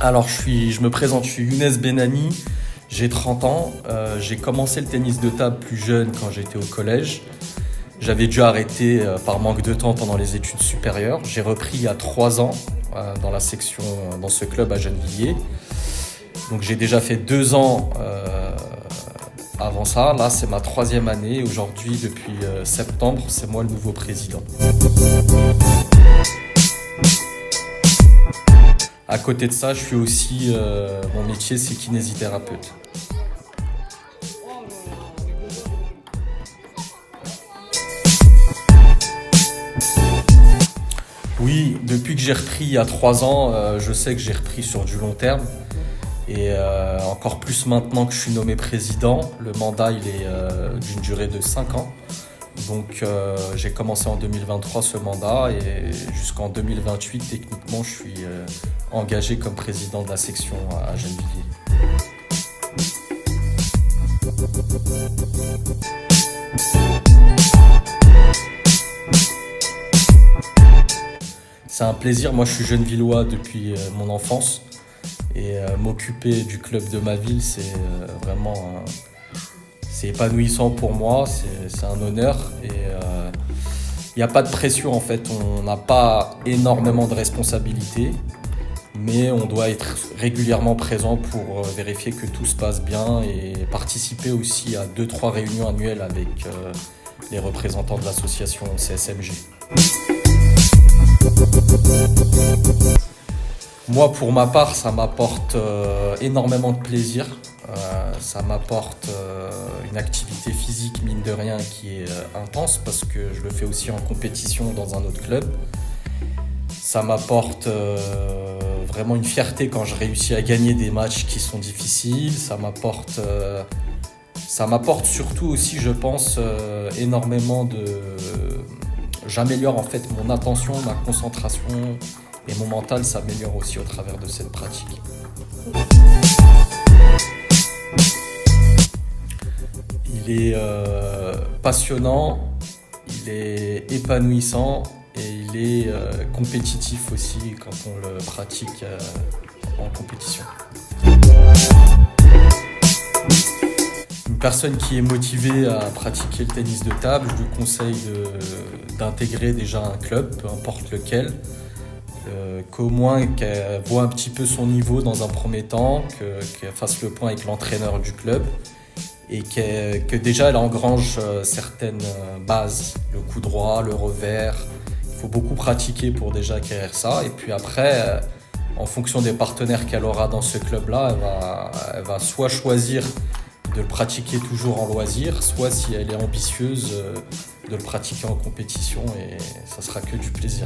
Alors, je me présente, je suis Younes Benami, j'ai 30 ans. J'ai commencé le tennis de table plus jeune quand j'étais au collège. J'avais dû arrêter par manque de temps pendant les études supérieures. J'ai repris il y a 3 ans dans la section, dans ce club à Gennevilliers. Donc j'ai déjà fait 2 ans avant ça. Là, c'est ma 3e année. Aujourd'hui, depuis septembre, c'est moi le nouveau président. À côté de ça, je suis aussi, mon métier, c'est kinésithérapeute. Oui, depuis que j'ai repris il y a 3 ans, je sais que j'ai repris sur du long terme. Et encore plus maintenant que je suis nommé président, le mandat il est d'une durée de 5 ans. Donc j'ai commencé en 2023 ce mandat et jusqu'en 2028, techniquement, je suis engagé comme président de la section à Gennevilliers. C'est un plaisir, moi je suis gennevillois depuis mon enfance et m'occuper du club de ma ville, c'est vraiment c'est épanouissant pour moi, c'est un honneur et il n'y a pas de pression en fait, on n'a pas énormément de responsabilités, mais on doit être régulièrement présent pour vérifier que tout se passe bien et participer aussi à 2-3 réunions annuelles avec les représentants de l'association CSMG. Moi, pour ma part, ça m'apporte énormément de plaisir. Ça m'apporte une activité physique, mine de rien, qui est intense parce que je le fais aussi en compétition dans un autre club. Ça m'apporte vraiment une fierté quand je réussis à gagner des matchs qui sont difficiles. Ça m'apporte surtout aussi, je pense, énormément de... J'améliore en fait mon attention, ma concentration et mon mental s'améliore aussi au travers de cette pratique. Il est passionnant, il est épanouissant et il est compétitif aussi quand on le pratique en compétition. Une personne qui est motivée à pratiquer le tennis de table, je lui conseille d'intégrer déjà un club, peu importe lequel, qu'au moins qu'elle voit un petit peu son niveau dans un premier temps, qu'elle fasse le point avec l'entraîneur du club et que déjà elle engrange certaines bases, le coup droit, le revers. Il faut beaucoup pratiquer pour déjà acquérir ça et puis après, en fonction des partenaires qu'elle aura dans ce club-là, elle va soit choisir de le pratiquer toujours en loisir, soit si elle est ambitieuse, de le pratiquer en compétition et ça sera que du plaisir.